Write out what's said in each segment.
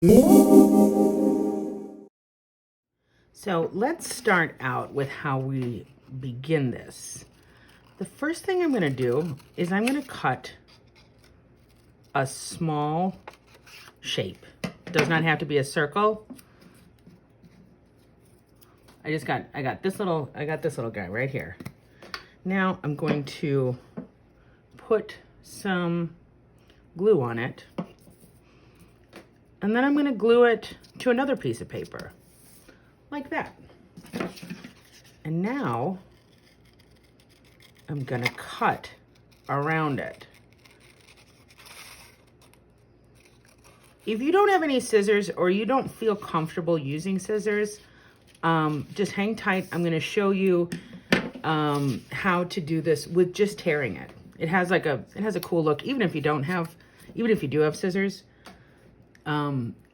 So let's start out with how we begin this. The first thing I'm going to do is I'm going to cut a small shape. It does not have to be a circle. I got this little guy right here. Now I'm going to put some glue on it. And then I'm going to glue it to another piece of paper. Like that. And now I'm gonna cut around it. If you don't have any scissors or you don't feel comfortable using scissors, just hang tight. I'm gonna show you how to do this with just tearing it. It has a cool look, even if you do have scissors.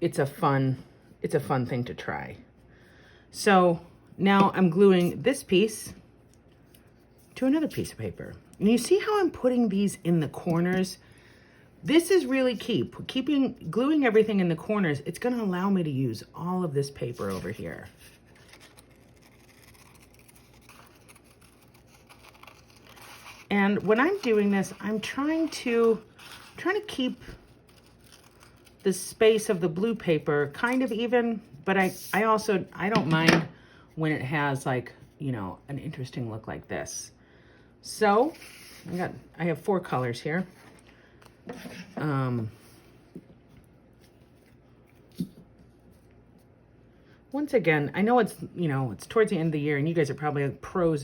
It's a fun thing to try. So now I'm gluing this piece to another piece of paper. And you see how I'm putting these in the corners? This is really key. Gluing everything in the corners, it's gonna allow me to use all of this paper over here. And when I'm doing this, I'm trying to keep the space of the blue paper kind of even, but I don't mind when it has like, an interesting look like this. So I have 4 colors here. Once again, I know it's towards the end of the year and you guys are probably pros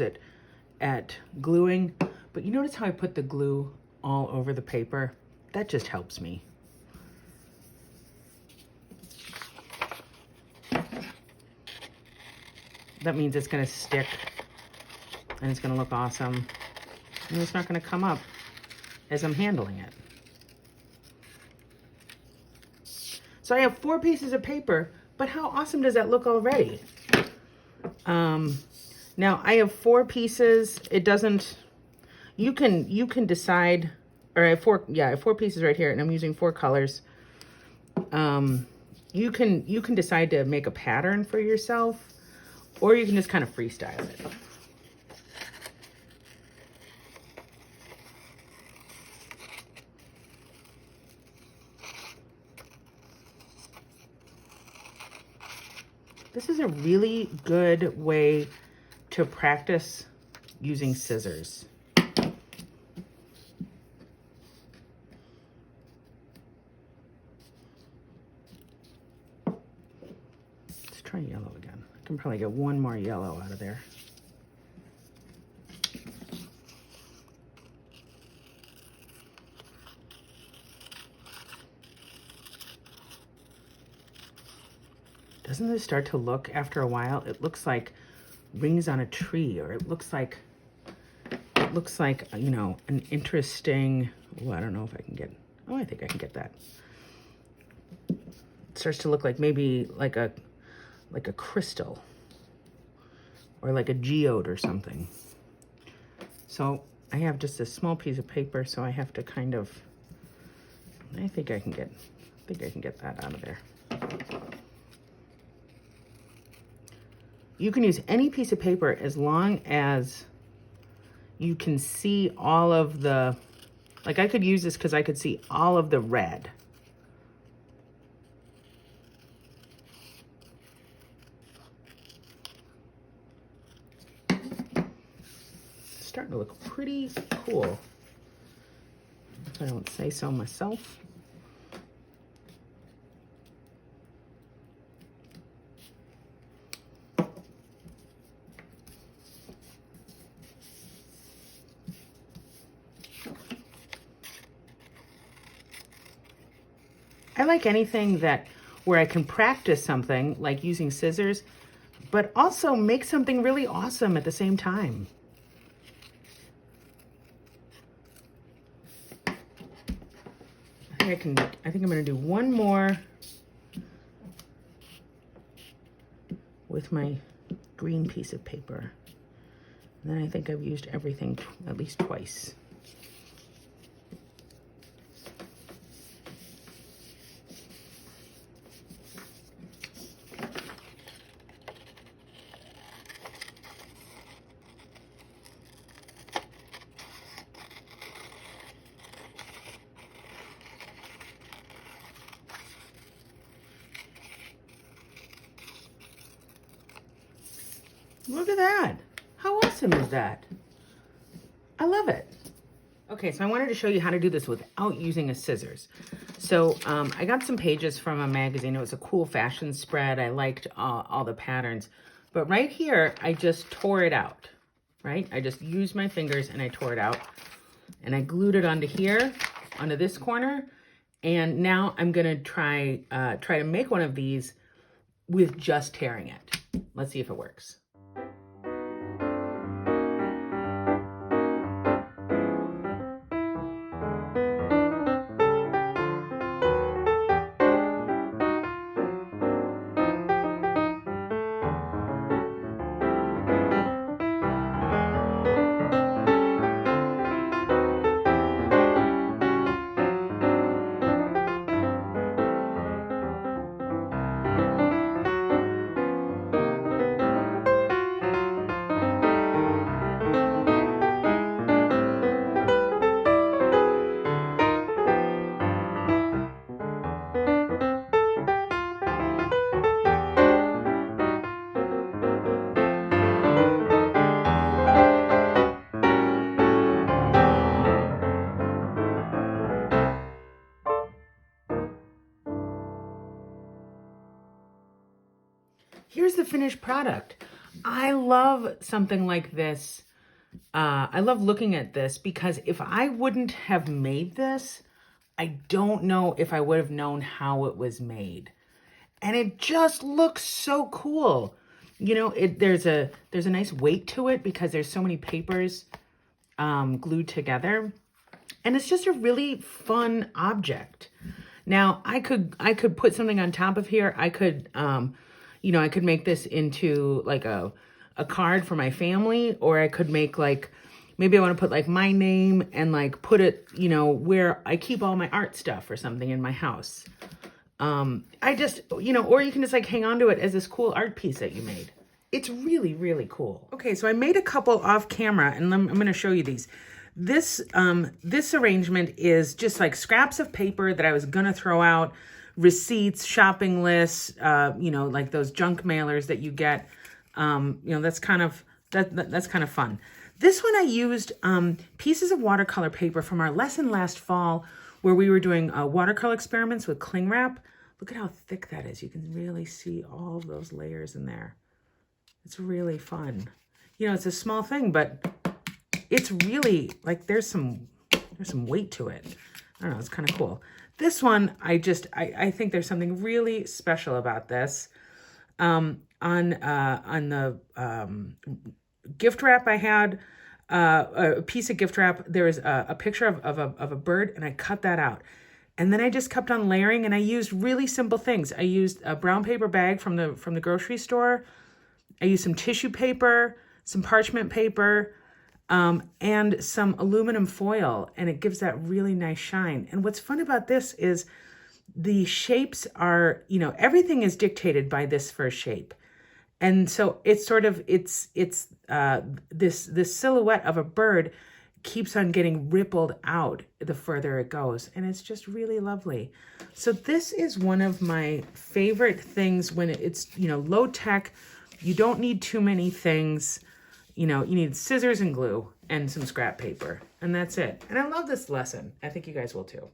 at gluing, but you notice how I put the glue all over the paper? That just helps me. That means it's gonna stick and it's gonna look awesome. And it's not gonna come up as I'm handling it. So I have 4 pieces of paper, but how awesome does that look already? Now I have 4 pieces. It doesn't, you can decide, or I have 4 pieces right here and I'm using 4 colors. You can decide to make a pattern for yourself, or you can just kind of freestyle it. This is a really good way to practice using scissors. Let's try yellow again. I can probably get one more yellow out of there. Doesn't this start to look, after a while, it looks like rings on a tree, or it looks like, an interesting, I don't know if I can get, I think I can get that. It starts to look like maybe like a crystal or like a geode or something. So I have just a small piece of paper, so I have to kind of, I think I can get that out of there. You can use any piece of paper as long as you can see all of the, like I could use this because I could see all of the red. It's starting to look pretty cool, if I don't say so myself. I like anything where I can practice something, like using scissors, but also make something really awesome at the same time. I think I'm gonna do one more with my green piece of paper. And then I think I've used everything at least twice. Look at that. How awesome is that? I love it. Okay, so I wanted to show you how to do this without using a scissors. So I got some pages from a magazine. It was a cool fashion spread. I liked all the patterns. But right here, I just tore it out, right? I just used my fingers and I tore it out. And I glued it onto here, onto this corner. And now I'm gonna try to make one of these with just tearing it. Let's see if it works. Here's the finished product. I love something like this. I love looking at this because if I wouldn't have made this, I don't know if I would have known how it was made. And it just looks so cool. You know, there's a nice weight to it because there's so many papers glued together. And it's just a really fun object. Now, I could put something on top of here. I could, you know, I could make this into like a card for my family, or I could make like, maybe I want to put like my name and like put it, you know, where I keep all my art stuff or something in my house. I just, you know, or you can just like hang on to it as this cool art piece that you made. It's really, really cool. Okay, so I made a couple off camera and I'm going to show you these. This arrangement is just like scraps of paper that I was going to throw out, receipts, shopping lists, you know, like those junk mailers that you get. You know, that's kind of fun. This one I used pieces of watercolor paper from our lesson last fall where we were doing watercolor experiments with cling wrap. Look at how thick that is. You can really see all of those layers in there. It's really fun. You know, it's a small thing, but it's really like there's some weight to it. I don't know, it's kind of cool. This one, I think there's something really special about this. On the gift wrap I had, a piece of gift wrap, there was a picture of a bird, and I cut that out. And then I just kept on layering, and I used really simple things. I used a brown paper bag from the grocery store. I used some tissue paper, some parchment paper, and some aluminum foil, and it gives that really nice shine. And what's fun about this is the shapes are, you know, everything is dictated by this first shape. And so it's sort of, this silhouette of a bird keeps on getting rippled out the further it goes. And it's just really lovely. So this is one of my favorite things when it's, you know, low tech. You don't need too many things. You know, you need scissors and glue and some scrap paper, and that's it. And I love this lesson. I think you guys will too.